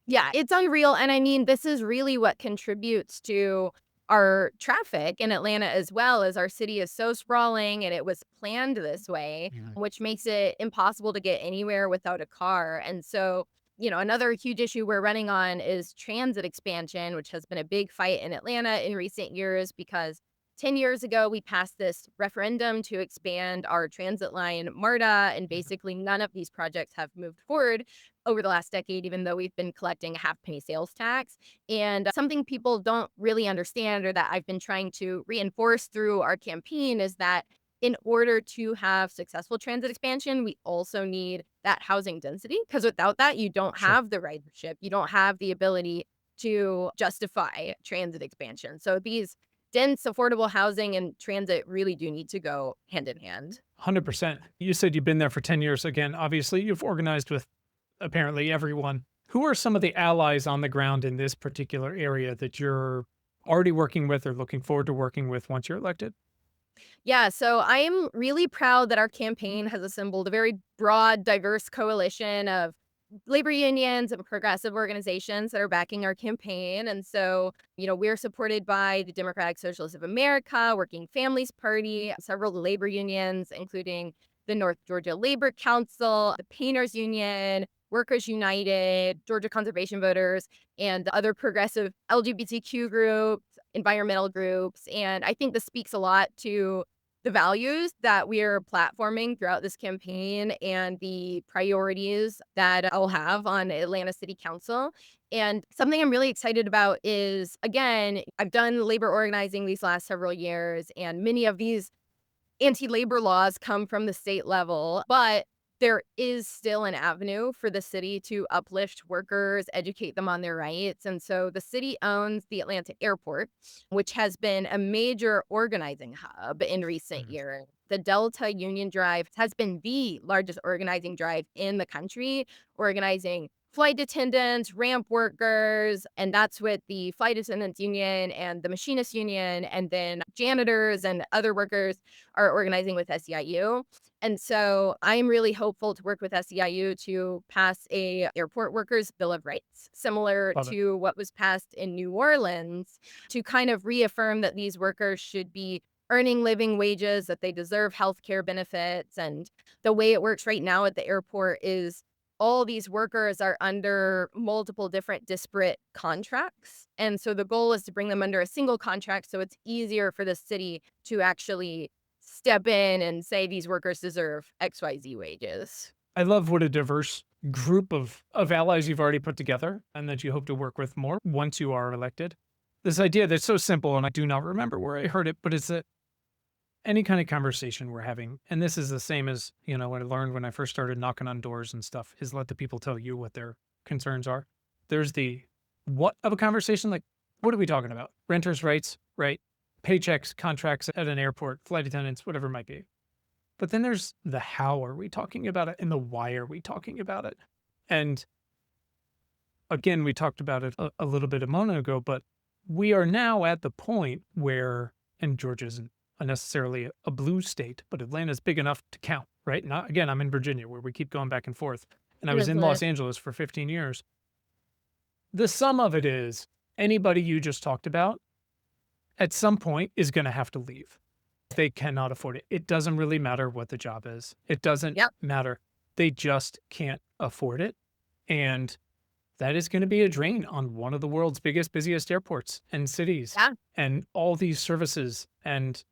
Yeah, it's unreal. And I mean, this is really what contributes to our traffic in Atlanta as well, as our city is so sprawling and it was planned this way,
Mhm.
which makes it impossible to get anywhere without a car. And so, another huge issue we're running on is transit expansion, which has been a big fight in Atlanta in recent years because 10 years ago, we passed this referendum to expand our transit line, MARTA, and basically none of these projects have moved forward over the last decade, even though we've been collecting a half penny sales tax. And something people don't really understand, or that I've been trying to reinforce through our campaign, is that in order to have successful transit expansion, we also need that housing density. Because without that, you don't
Sure.
have the ridership, you don't have the ability to justify transit expansion. So these dense, affordable housing and transit really do need to go hand in hand.
100%. You said you've been there for 10 years. Again, obviously, you've organized with apparently everyone. Who are some of the allies on the ground in this particular area that you're already working with or looking forward to working with once you're elected?
Yeah, so I am really proud that our campaign has assembled a very broad, diverse coalition of labor unions and progressive organizations that are backing our campaign. And so, we're supported by the Democratic Socialists of America, Working Families Party, several labor unions, including the North Georgia Labor Council, the Painters Union, Workers United, Georgia Conservation Voters, and other progressive LGBTQ groups, environmental groups. And I think this speaks a lot to the values that we're platforming throughout this campaign and the priorities that I'll have on Atlanta City Council. And something I'm really excited about is, again, I've done labor organizing these last several years, and many of these anti-labor laws come from the state level, but there is still an avenue for the city to uplift workers, educate them on their rights. And so the city owns the Atlanta airport, which has been a major organizing hub in recent
Mhm.
years. The Delta Union Drive has been the largest organizing drive in the country, organizing flight attendants, ramp workers, and that's with the flight attendants union and the machinist union, and then janitors and other workers are organizing with SEIU. And so I'm really hopeful to work with SEIU to pass a airport workers bill of rights, similar
Love it.
to what was passed in New Orleans, to kind of reaffirm that these workers should be earning living wages, that they deserve health care benefits. And the way it works right now at the airport is all these workers are under multiple different disparate contracts. And so the goal is to bring them under a single contract so it's easier for the city to actually step in and say these workers deserve XYZ wages.
I love what a diverse group of allies you've already put together and that you hope to work with more once you are elected. This idea that's so simple, and I do not remember where I heard it, but it's that any kind of conversation we're having, and this is the same as, what I learned when I first started knocking on doors and stuff, is let the people tell you what their concerns are. There's the what of a conversation, like, what are we talking about? Renters' rights, right? Paychecks, contracts at an airport, flight attendants, whatever it might be. But then there's the how are we talking about it and the why are we talking about it? And again, we talked about it a little bit a moment ago, but we are now at the point where, and Georgia isn't necessarily a blue state, but Atlanta's big enough to count, right? Not again, I'm in Virginia where we keep going back and forth. And I was in
Honestly.
Los Angeles for 15 years. The sum of it is anybody you just talked about at some point is going to have to leave. They cannot afford it. It doesn't really matter what the job is. It doesn't
Yep.
matter. They just can't afford it. And that is going to be a drain on one of the world's biggest, busiest airports and cities
Yeah.
and all these services. And,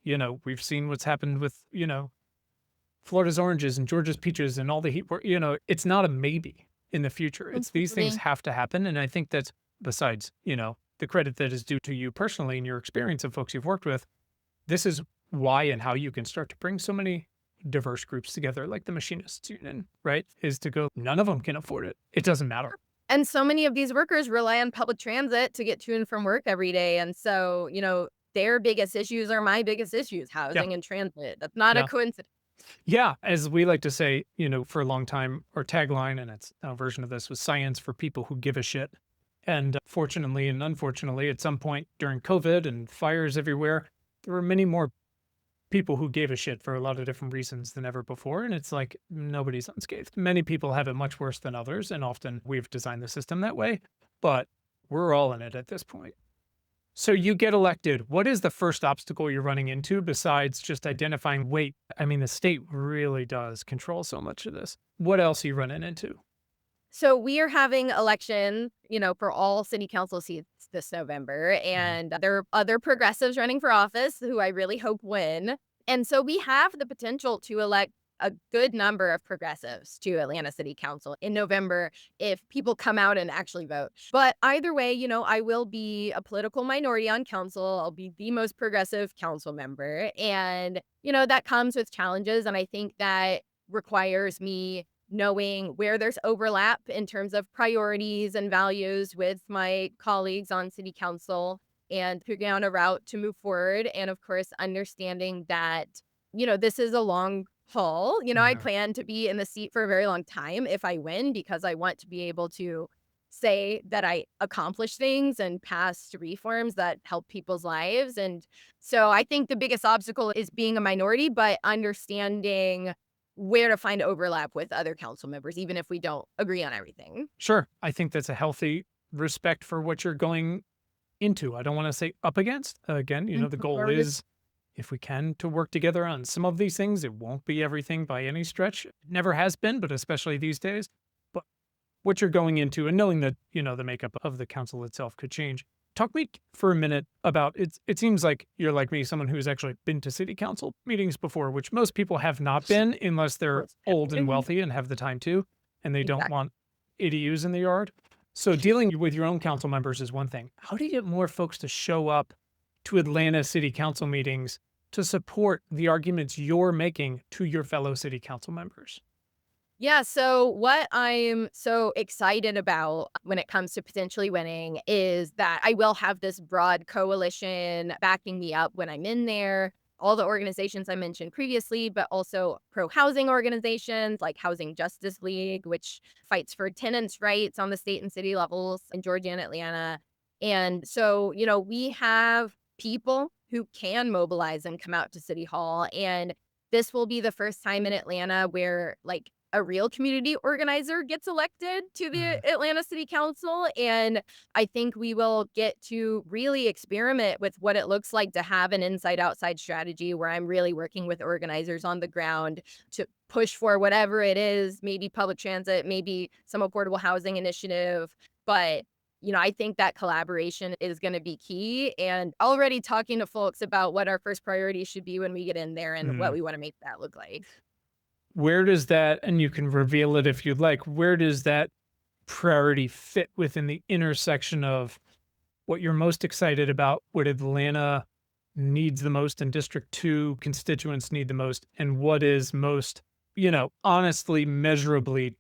we've seen what's happened with, Florida's oranges and Georgia's peaches and all the heat. It's not a maybe in the future. It's these things
Completely.
have to happen. And I think that's besides, the credit that is due to you personally and your experience of folks you've worked with, this is why and how you can start to bring so many diverse groups together, like the machinists union, right? Is to go, none of them can afford it. It doesn't matter.
And so many of these workers rely on public transit to get to and from work every day. And so, their biggest issues are my biggest issues,
Yeah.
housing and transit. That's not a
Yeah.
coincidence.
Yeah. As we like to say, for a long time, our tagline, and it's a version of this, was science for people who give a shit. And fortunately and unfortunately, at some point during COVID and fires everywhere, there were many more people who gave a shit for a lot of different reasons than ever before. And it's like nobody's unscathed. Many people have it much worse than others. And often we've designed the system that way, but we're all in it at this point. So you get elected. What is the first obstacle you're running into besides just identifying, wait, I mean, the state really does control so much of this. What else are you running into?
So we are having elections, for all city council seats this November,
Mhm.
and there are other progressives running for office who I really hope win. And so we have the potential to elect a good number of progressives to Atlanta City Council in November if people come out and actually vote. But either way, I will be a political minority on council. I'll be the most progressive council member. And, that comes with challenges. And I think that requires me knowing where there's overlap in terms of priorities and values with my colleagues on city council and figuring out a route to move forward. And of course, understanding that, this is a long haul. I
Mhm.
plan to be in the seat for a very long time if I win because I want to be able to say that I accomplished things and passed reforms that help people's lives. And so I think the biggest obstacle is being a minority, but understanding where to find overlap with other council members, even if we don't agree on everything.
Sure. I think that's a healthy respect for what you're going into. I don't want to say up against. Again, the goal
Or just
is, if we can, to work together on some of these things. It won't be everything by any stretch. It never has been, but especially these days. But what you're going into and knowing that, the makeup of the council itself could change. Talk to me for a minute about it seems like you're like me, someone who's actually been to city council meetings before, which most people have not been unless they're old and wealthy and have the time to, and they don't
exactly.
want ADUs in the yard. So dealing with your own council members is one thing. How do you get more folks to show up to Atlanta city council meetings to support the arguments you're making to your fellow city council members?
Yeah, so what I'm so excited about when it comes to potentially winning is that I will have this broad coalition backing me up when I'm in there. All the organizations I mentioned previously, but also pro housing organizations like Housing Justice League, which fights for tenants' rights on the state and city levels in Georgia and Atlanta. And so, we have people who can mobilize and come out to City Hall. And this will be the first time in Atlanta where, like, a real community organizer gets elected to the
Mhm.
Atlanta City Council. And I think we will get to really experiment with what it looks like to have an inside outside strategy where I'm really working with organizers on the ground to push for whatever it is, maybe public transit, maybe some affordable housing initiative. But I think that collaboration is going to be key. And already talking to folks about what our first priorities should be when we get in there and what
Mhm.
we want to make that look like.
Where does that, and you can reveal it if you'd like, where does that priority fit within the intersection of what you're most excited about, what Atlanta needs the most and District 2 constituents need the most, and what is most, honestly, measurably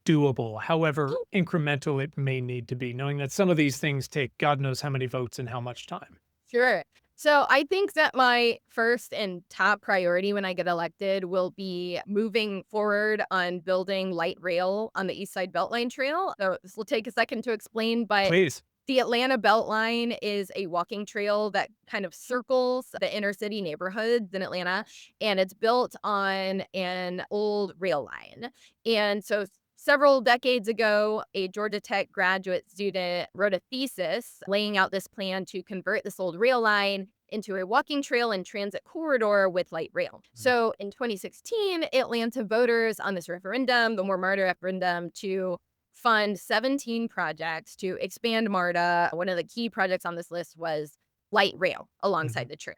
doable, however incremental it may need to be, knowing that some of these things take God knows how many votes and how much time.
Sure. So I think that my first and top priority when I get elected will be moving forward on building light rail on the East Side Beltline Trail. So this will take a second to explain, but
Please.
the Atlanta Beltline is a walking trail that kind of circles the inner city neighborhoods in Atlanta, and it's built on an old rail line. And so several decades ago, a Georgia Tech graduate student wrote a thesis laying out this plan to convert this old rail line into a walking trail and transit corridor with light rail.
Mhm.
So in 2016, Atlanta voters on this referendum, the More MARTA referendum, to fund 17 projects to expand MARTA. One of the key projects on this list was light rail
Mhm.
alongside the trail.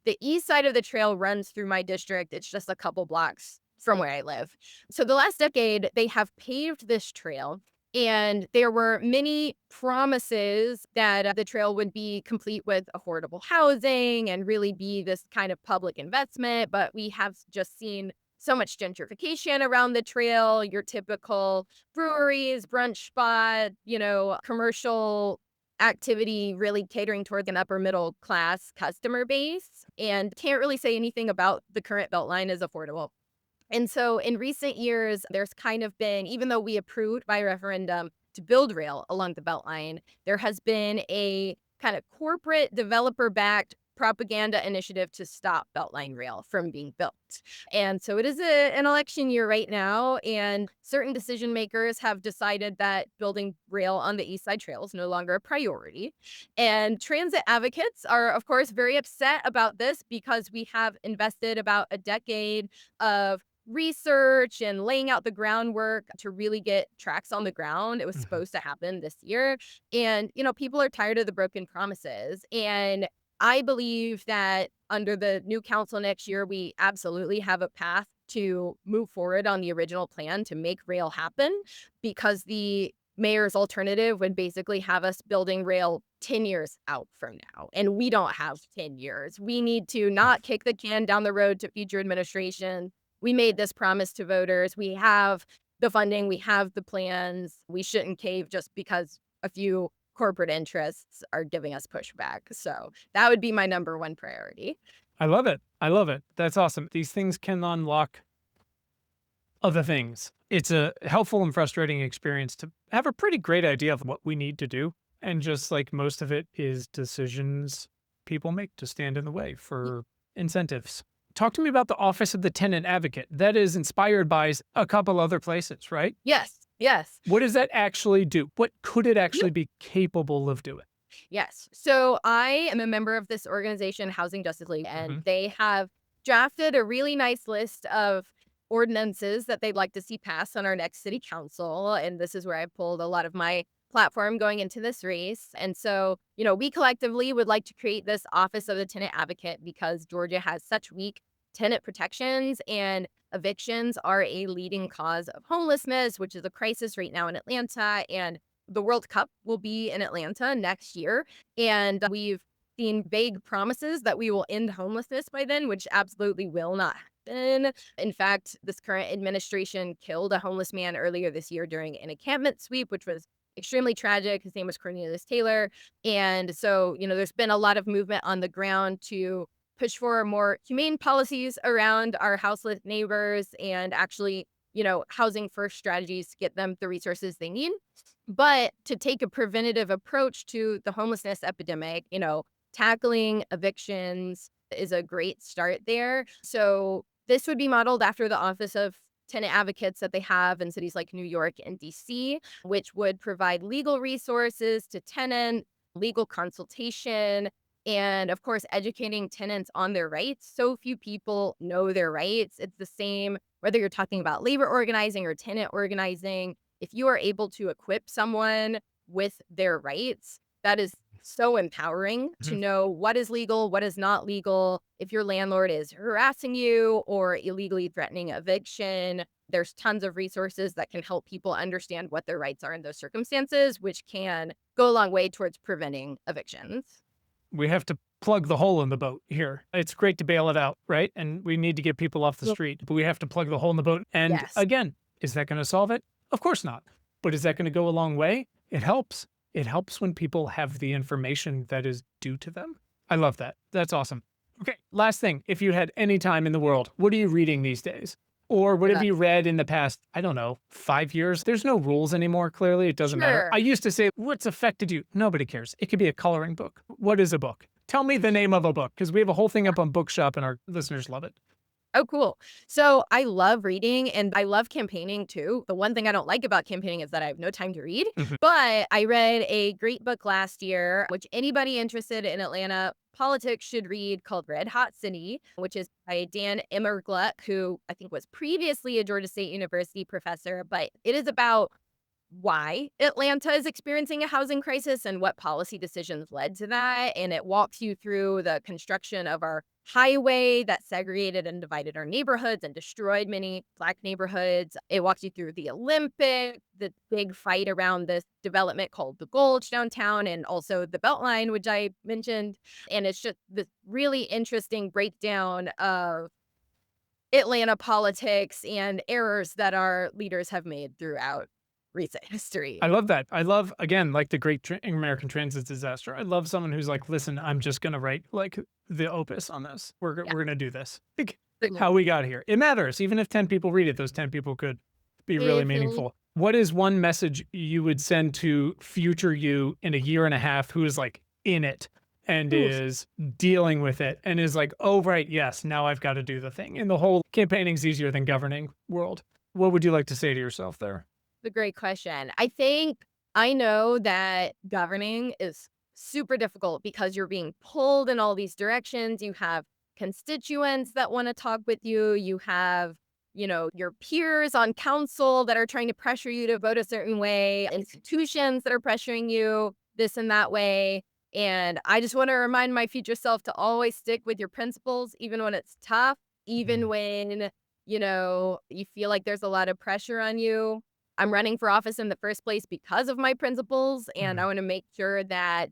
The east side of the trail runs through my district. It's just a couple blocks from where I live. So the last decade, they have paved this trail. And there were many promises that the trail would be complete with affordable housing and really be this kind of public investment. But we have just seen so much gentrification around the trail, your typical breweries, brunch spot, commercial activity really catering toward an upper middle class customer base, and can't really say anything about the current Beltline is affordable. And so in recent years, there's kind of been, even though we approved by referendum to build rail along the Beltline, there has been a kind of corporate developer backed propaganda initiative to stop Beltline rail from being built. And so it is an election year right now, and certain decision makers have decided that building rail on the East Side Trail is no longer a priority. And transit advocates are, of course, very upset about this because we have invested about a decade of research and laying out the groundwork to really get tracks on the ground. It was
Mhm.
supposed to happen this year. And, people are tired of the broken promises. And I believe that under the new council next year, we absolutely have a path to move forward on the original plan to make rail happen, because the mayor's alternative would basically have us building rail 10 years out from now. And we don't have 10 years. We need to not kick the can down the road to future administration. We made this promise to voters. We have the funding, we have the plans. We shouldn't cave just because a few corporate interests are giving us pushback. So that would be my number one priority.
I love it. I love it. That's awesome. These things can unlock other things. It's a helpful and frustrating experience to have a pretty great idea of what we need to do. And just like most of it is decisions people make to stand in the way for incentives. Talk to me about the Office of the Tenant Advocate. That is inspired by a couple other places, right?
Yes, yes.
What does that actually do? What could it
Yep.
actually be capable of doing?
Yes. So I am a member of this organization, Housing Justice League, and
Mhm.
they have drafted a really nice list of ordinances that they'd like to see passed on our next city council. And this is where I pulled a lot of my platform going into this race. And so, we collectively would like to create this Office of the Tenant Advocate because Georgia has such weak tenant protections and evictions are a leading cause of homelessness, which is a crisis right now in Atlanta. And the World Cup will be in Atlanta next year. And we've seen vague promises that we will end homelessness by then, which absolutely will not happen. In fact, this current administration killed a homeless man earlier this year during an encampment sweep, which was extremely tragic. His name was Cornelius Taylor. And so, there's been a lot of movement on the ground to push for more humane policies around our houseless neighbors and actually, housing first strategies to get them the resources they need. But to take a preventative approach to the homelessness epidemic, tackling evictions is a great start there. So this would be modeled after the Office of Tenant Advocates that they have in cities like New York and DC, which would provide legal resources to tenant, legal consultation, and of course, educating tenants on their rights. So few people know their rights. It's the same whether you're talking about labor organizing or tenant organizing. If you are able to equip someone with their rights, that is so empowering to
Mhm.
know what is legal, what is not legal. If your landlord is harassing you or illegally threatening eviction, there's tons of resources that can help people understand what their rights are in those circumstances, which can go a long way towards preventing evictions.
We have to plug the hole in the boat here. It's great to bail it out, right? And we need to get people off the
Yep.
street, but we have to plug the hole in the boat. And
Yes.
again, is that going to solve it? Of course not. But is that going to go a long way? It helps. It helps when people have the information that is due to them. I love that. That's awesome. Okay, last thing. If you had any time in the world, what are you reading these days? Or what have
Uh,
you read in the past, I don't know, 5 years? There's no rules anymore, clearly. It doesn't matter.
sure.
I used to say, what's affected you? Nobody cares. It could be a coloring book. What is a book? Tell me the name of a book, because we have a whole thing up on Bookshop and our listeners love it.
Oh, cool. So I love reading and I love campaigning too. The one thing I don't like about campaigning is that I have no time to read.
Mhm.
But I read a great book last year, which anybody interested in Atlanta politics should read, called Red Hot City, which is by Dan Emmergluck, who I think was previously a Georgia State University professor. But it is about why Atlanta is experiencing a housing crisis and what policy decisions led to that. And it walks you through the construction of our highway that segregated and divided our neighborhoods and destroyed many Black neighborhoods. It walks you through the Olympic, the big fight around this development called the Gulch downtown, and also the Beltline, which I mentioned. And it's just this really interesting breakdown of Atlanta politics and errors that our leaders have made throughout recent history.
I love that. I love, again, like the Great American Transit disaster. I love someone who's like, listen, I'm just going to write like the opus on this.
Yeah.
We're going to do this. Like
Signal.
how we got here. It matters. Even if 10 people read it, those 10 people could be really
If you
meaningful. What is one message you would send to future you in a year and a half who is like in it and
oof,
is dealing with it and is like, oh, right, yes, now I've got to do the thing. In the whole campaigning's easier than governing world. What would you like to say to yourself there?
a great question. I think I know that governing is super difficult because you're being pulled in all these directions. You have constituents that want to talk with you. You have, your peers on council that are trying to pressure you to vote a certain way, institutions that are pressuring you this and that way. And I just want to remind my future self to always stick with your principles, even when it's tough, even
Mhm.
when, you feel like there's a lot of pressure on you. I'm running for office in the first place because of my principles, and I
Mhm.
want to make sure that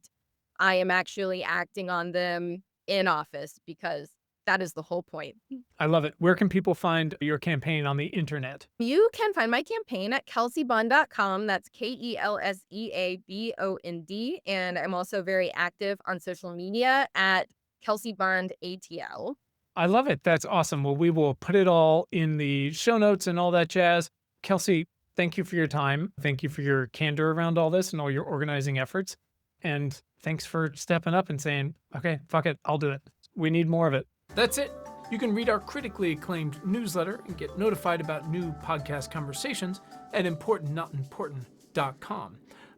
I am actually acting on them in office because that is the whole point.
I love it. Where can people find your campaign on the internet?
You can find my campaign at kelseybond.com. That's KELSEABOND. And I'm also very active on social media at KelseyBondATL.
I love it. That's awesome. Well, we will put it all in the show notes and all that jazz. Kelsey, thank you for your time. Thank you for your candor around all this and all your organizing efforts. And thanks for stepping up and saying, okay, fuck it, I'll do it. We need more of it. That's it. You can read our critically acclaimed newsletter and get notified about new podcast conversations at importantnotimportant.com.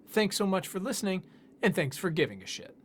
Thanks so much for listening, and thanks for giving a shit.